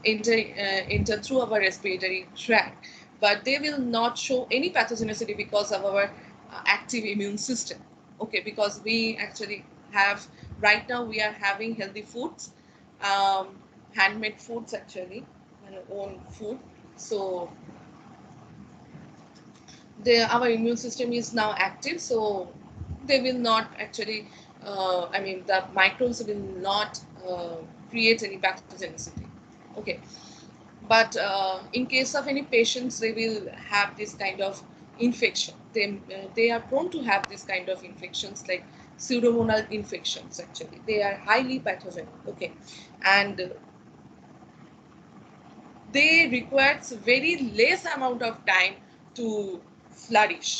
enter through our respiratory tract, but they will not show any pathogenicity because of our active immune system. Okay, because we actually have, right now we are having healthy foods, handmade foods actually, and own food. So our immune system is now active, so they will not actually, the microbes will not create any pathogenicity. Okay, but in case of any patients, they will have this kind of infection. They are prone to have this kind of infections, like pseudomonal infections. Actually, they are highly pathogenic. Okay, and they requires very less amount of time to flourish.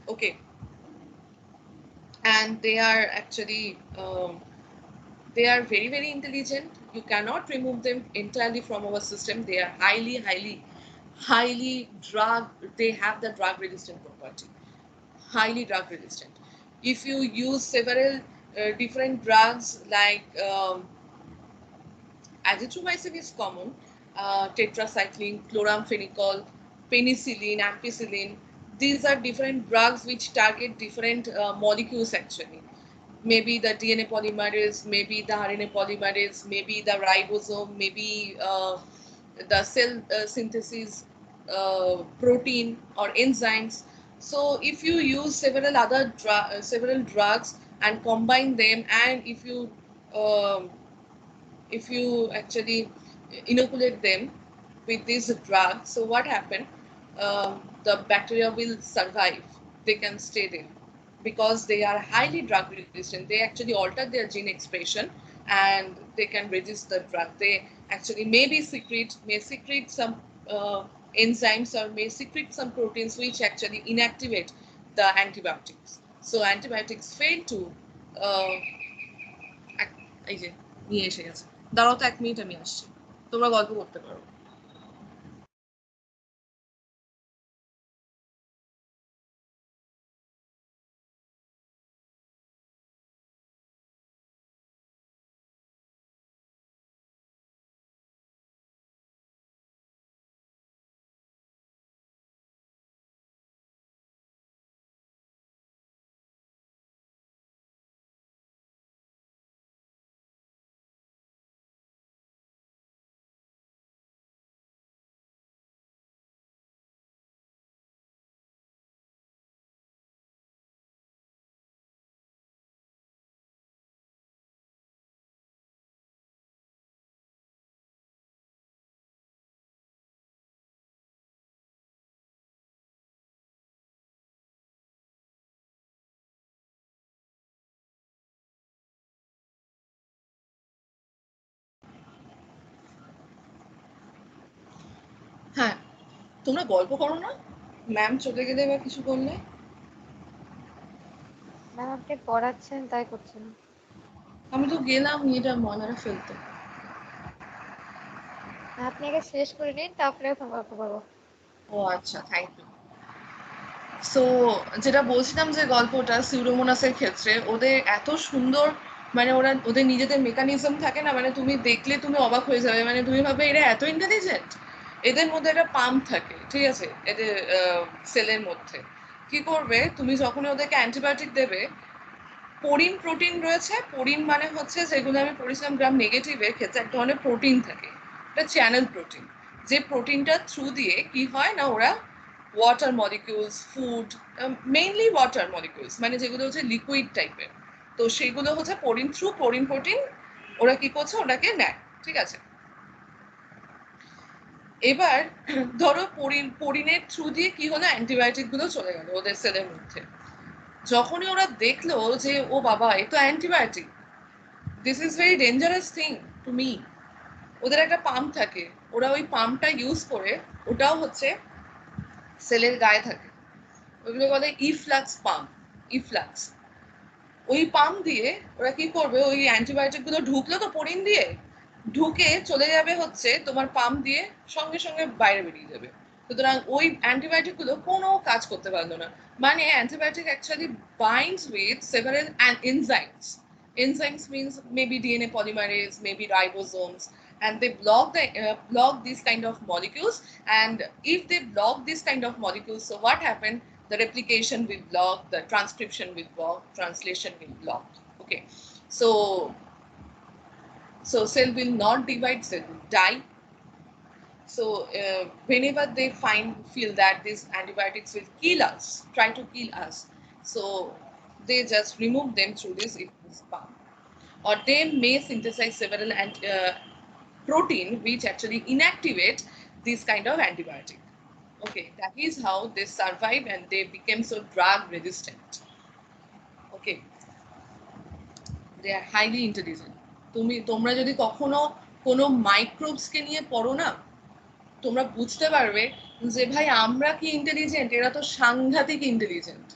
Okay, and they are actually they are very, very intelligent. You cannot remove them entirely from our system. They are highly drug, they have the drug resistant property, highly drug resistant. If you use several different drugs, like azithromycin is common, tetracycline, chloramphenicol, penicillin, ampicillin, these are different drugs which target different molecules actually. Maybe the DNA polymerase, maybe the RNA polymerase, maybe the ribosome, maybe the cell synthesis protein or enzymes. So if you use several drugs and combine them, and um, if you actually inoculate them with this drug, so what happened? The bacteria will survive. They can stay there because they are highly drug resistant. They actually alter their gene expression and they can resist the drug. They actually may secrete some enzymes or may secrete some proteins which actually inactivate the antibiotics. So antibiotics fail to uh, এই যে নিয়ে এসে গেছে, দাঁড়াও তো 1 minute, আমি আসছি, তোমরা গল্প করতে পারো। হ্যাঁ, তোমরা গল্প করো না, ম্যাম চলে গেলে বা কিছু করলে। ম্যাম আপনি পড়াচ্ছেন তাই করছেন। আমি তো গেলাম এটা ময়নারা ফেলতে। আপনি আগে শেষ করে নিন, তারপরে গল্প করবো। ও আচ্ছা, থ্যাংক ইউ। সো যেটা বলছিলাম যে গল্পটা সিউডোমোনাসের ক্ষেত্রে ওদের এত সুন্দর, মানে ওদের নিজেদের মেকানিজম থাকে না, মানে তুমি দেখলে তুমি অবাক হয়ে যাবে, মানে তুমি ভাবে এরা এত ইন্টেলিজেন্ট। এদের মধ্যে একটা পাম্প থাকে, ঠিক আছে, এদের সেলের মধ্যে। কি করবে, তুমি যখনই ওদেরকে অ্যান্টিবায়োটিক দেবে, পোরিন প্রোটিন রয়েছে। পোরিন মানে হচ্ছে, যেগুলো আমি পড়েছিলাম গ্রাম নেগেটিভের ক্ষেত্রে, এক ধরনের প্রোটিন থাকে, এটা চ্যানেল প্রোটিন। যে প্রোটিনটার থ্রু দিয়ে কি হয় না, ওরা water molecules, food, mainly water molecules, মানে যেগুলো হচ্ছে লিকুইড টাইপের, তো সেগুলো হচ্ছে পোরিন প্রোটিন ওরা কি করছে, ওটাকে নেয়, ঠিক আছে। এবার ধরো পোরিনের থ্রু দিয়ে কি হলো, অ্যান্টিবায়োটিক গুলো চলে গেল ওদের সেলের মধ্যে। যখনই ওরা দেখলো যে ও বাবা, এ তো antibiotic, this is very dangerous thing to me, ওদের একটা পাম্প থাকে, ওরা ওই পাম্পটা ইউজ করে, ওটাও হচ্ছে সেলের গায়ে থাকে, ওইগুলো বলে ইফ্লাক্স পাম্প, ইফ্লাক্স। ওই পাম্প দিয়ে ওরা কি করবে, ওই অ্যান্টিবায়োটিক গুলো ঢুকলো তো পোরিন দিয়ে, ঢুকে চলে যাবে হচ্ছে তোমার পাম্প দিয়ে, সঙ্গে সঙ্গে বাইরে বেরিয়ে যাবে। সুতরাং ওই অ্যান্টিবায়োটিক গুলো কোনো কাজ করতে পারলো না। মানে antibiotic actually binds with several enzymes. Enzymes means maybe DNA polymerase, maybe ribosomes, and they block these kind of molecules. And if they block this kind of molecules, so what happened? The replication will block, the transcription will block, translation will block. Okay, so cell will not divide, cell will die. So whenever they feel that these antibiotics will kill us, try to kill us, so they just remove them through this pump. Or they may synthesize several protein which actually inactivate this kind of antibiotic. Okay, that is how they survive and they became so drug resistant. Okay, they are highly intelligent. তোমরা যদি কখনো কোনো মাইক্রোবসকে নিয়ে পড়ো না, তোমরা বুঝতে পারবে যে ভাই আমরা কি ইন্টেলিজেন্ট, এরা তো সাংঘাতিক ইন্টেলিজেন্ট,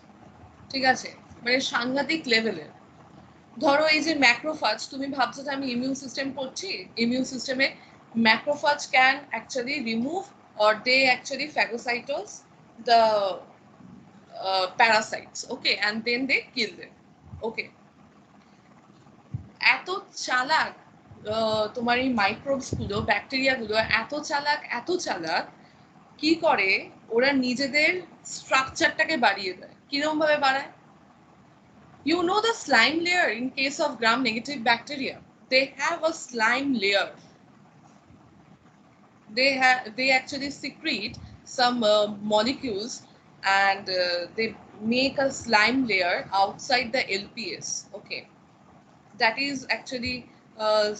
ঠিক আছে, মানে সাংঘাতিক লেভেলের। ধরো এই যে ম্যাক্রোফাজ, তুমি ভাবছো যে আমি ইমিউন সিস্টেম পড়ছি, ইমিউন সিস্টেমে macrophage can actually remove or they actually phagocytose the parasites, okay, and then they kill them. Okay, এত চালাক তোমার এই মাইক্রোবস গুলো, ব্যাকটেরিয়া গুলো এত চালাক, এত চালাক, কি করে ওরা নিজেদের স্ট্রাকচারটাকে বাড়িয়ে দেয়। কিরকম ভাবে বাড়ায়? You know the slime layer in case of gram-negative bacteria. They have a slime layer. They actually secrete some molecules, and they make a slime layer outside the LPS. Okay, that is actually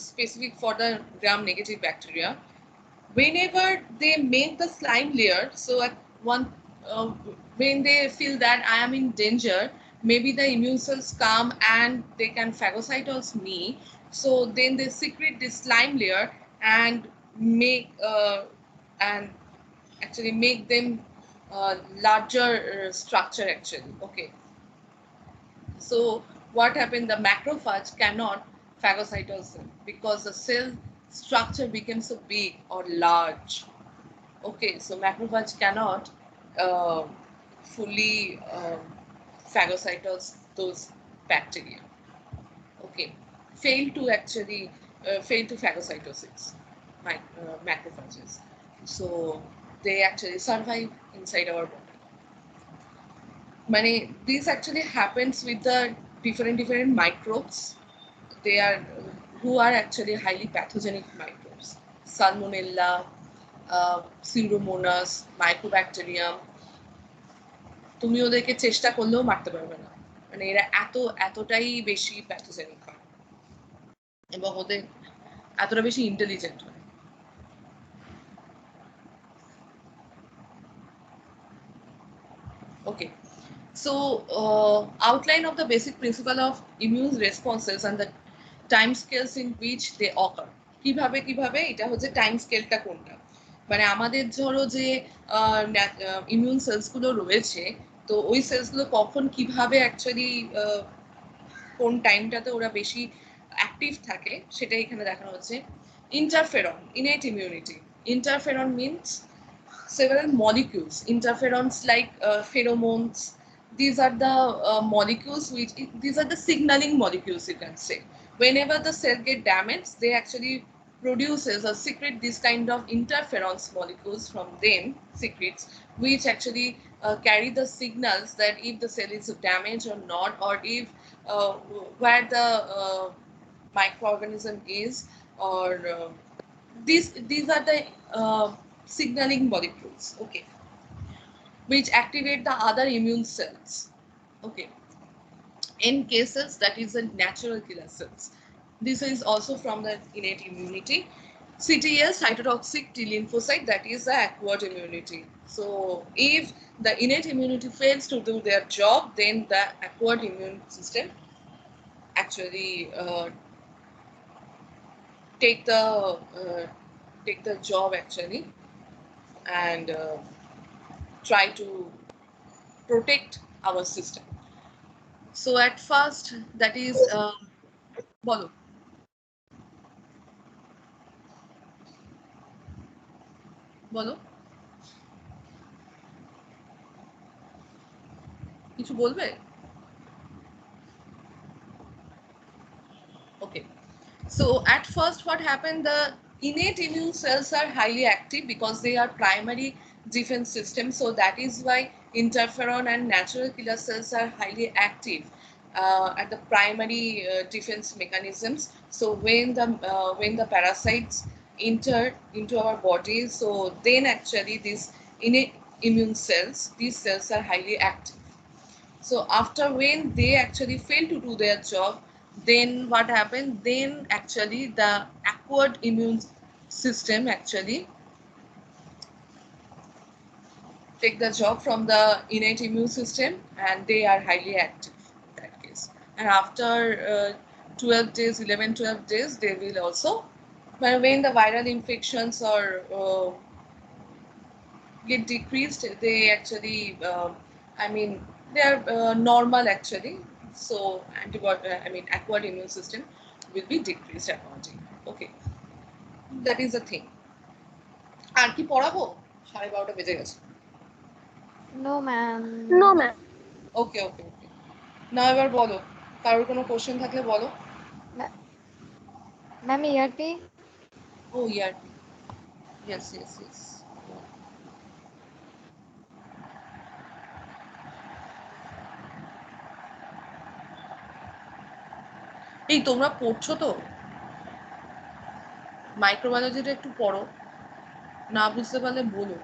specific for the gram-negative bacteria. Whenever they make the slime layer, so at one uh, when they feel that I am in danger, maybe the immune cells come and they can phagocytose me, so then they secrete this slime layer and make and actually make them larger structure actually. Okay, so what happened? The macrophage cannot phagocytose them because the cell structure became so big or large. Okay, so macrophage cannot uh, fully phagocytose those bacteria. Okay, fail to phagocytosis macrophages. So they actually survive inside our body. This actually happens with the different microbes. They are who are actually highly pathogenic microbes. Salmonella, Pseudomonas, Mycobacterium. তুমি ওদেরকে চেষ্টা করলেও মারতে পারবে না, মানে এরা এতটাই বেশি প্যাথোজেনিক হয় এবং ওদের এতটা বেশি ইন্টেলিজেন্ট হয়। Okay, so outline of the basic principle of immune responses and the time scales in which they occur. কিভাবে এটা হচ্ছে টাইম স্কেলটা কোনটা, মানে আমাদের ধরো যে ইমিউন সেলস গুলো রয়েছে, তো ওই সেলস গুলো কখন কিভাবে অ্যাকচুয়ালি কোন টাইমটাতে ওরা বেশি অ্যাক্টিভ থাকে সেটা এখানে দেখানো হচ্ছে। Interferon, innate immunity. Interferon means several molecules, interferons like pheromones. These are the molecules these are the signaling molecules, you can say. Whenever the cell get damaged, they actually produces or secrete this kind of interferons molecules from them, secretes, which actually carry the signals that if the cell is damaged or not, or if where the microorganism is, or these are the signaling molecules, okay, which activate the other immune cells. Okay, in cases that is a natural killer cells. This is also from the innate immunity. CTL, cytotoxic T lymphocyte, that is the acquired immunity. So if the innate immunity fails to do their job, then the acquired immune system actually take the job actually, and try to protect our system. So at first, that is bolo কিছু বলবে? Okay, so at first what happened, the innate immune cells are highly active because they are primary defense system, so that is why interferon and natural killer cells are highly active at the primary defense mechanisms. So when the parasites enter into our body, so then actually these innate immune cells, these cells are highly active. So after when they actually fail to do their job, then what happened? Then actually the acquired immune system actually take the job from the innate immune system, and they are highly active in that case. And after 12 days, 11-12 days, they will also, when the viral infections are get decreased, they actually they are normal actually, so acquired immune system will be decreased accordingly. Okay, that is the thing. আর কি পড়াবো? 12:30 বেজে গেছে। No ma'am. ওকে, না এবার বলো, কারোর কোনো question থাকলে বলো। ম্যাম ইয়ারপি। ও ইয়ারপি, ইয়েস। এই তোমরা পড়ছো তো, মাইক্রোবায়োলজিটা একটু পড়ো, না বুঝতে পারলে বলো,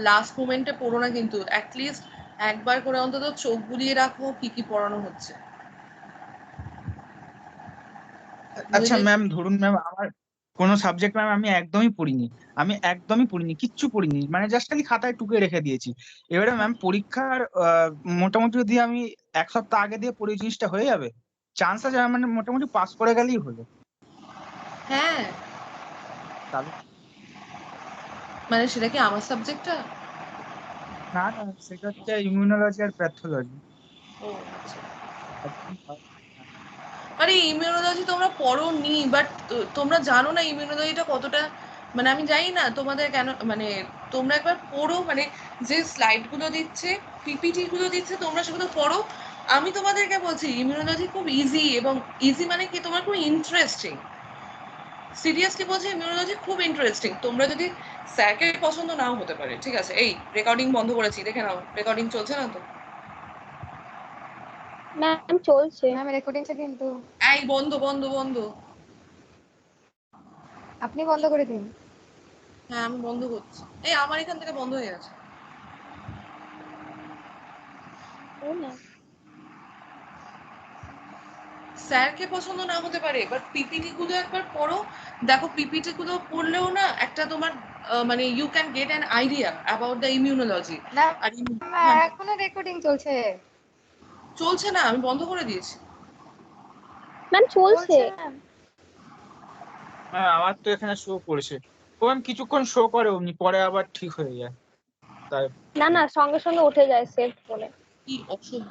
লাস্ট মোমেন্টে পড়ো না কিন্তু, অ্যাটলিস্ট একবার করে অন্তত চোখ বুলিয়ে রাখো কি কি পড়ানো হচ্ছে। আচ্ছা নইলে ম্যাম, ধরুন ম্যাম আমার কোনো সাবজেক্ট ম্যাম আমি একদমই পড়িনি, কিচ্ছু পড়িনি, মানে জাস্ট খালি খাতায় টুকে রেখে দিয়েছি। এবারে ম্যাম পরীক্ষার মোটামুটি যদি আমি 1 সপ্তাহ আগে দিয়ে পড়ি, জিনিসটা হয়ে যাবে? চান্স আছে মানে মোটামুটি পাস করে গেলেই হলো। হ্যাঁ, তাহলে মানে সেটা কি আমার সাবজেক্টটা? না না, সেটা হচ্ছে ইমিউনোলজি আর প্যাথোলজি। ও আচ্ছা, আরে ইমিউনোলজি তোমরা পড়ো নি, বাট তোমরা জানো না ইমিউনোলজিটা কতটা, মানে আমি জানি না তোমাদের কেন, মানে তোমরা একবার পড়ো, মানে যে স্লাইড গুলো দিচ্ছে, পিপিটি গুলো দিচ্ছে, তোমরা সেগুলো পড়ো। আমি তোমাদেরকে বলছি ইমিউনোলজি খুব ইজি, এবং ইজি মানে কি তোমার খুব ইন্টারেস্টিং, সিরিয়াসলি বলছি ইমিউনোলজি খুব ইন্টারেস্টিং। তোমরা যদি স্যারকে পছন্দ নাও হতে পারে, ঠিক আছে, এই রেকর্ডিং বন্ধ করেছি, দেখে নাও রেকর্ডিং চলছে না তো? ম্যাম চলছে। ম্যাম রেকর্ডিংটা কিন্তু এই বন্ধ বন্ধ বন্ধ। আপনি বন্ধ করে দিন। হ্যাঁ আমি বন্ধ করছি, এই আমার এখান থেকে বন্ধ হয়ে গেছে। ও না, স্যারকে পছন্দ না হতে পারে, বাট পিপিটি গুলো একবার পড়ো, দেখো পিপিটি গুলো পড়লেও না একটা তোমার মানে you can get an idea about the immunology. না আর ম্যাম, এখনো রেকর্ডিং চলছে। চলছে না, আমি বন্ধ করে দিয়েছি। ম্যাম চলছে। ম্যাম। হ্যাঁ, আমার তো এখানে শো করছে। ও ম্যাম কিছুক্ষণ শো করে, অমনি পরে আবার ঠিক হয়ে যায়, তাই। না না, সঙ্গে সঙ্গে উঠে যায় সেভ করে। কি অসভ্য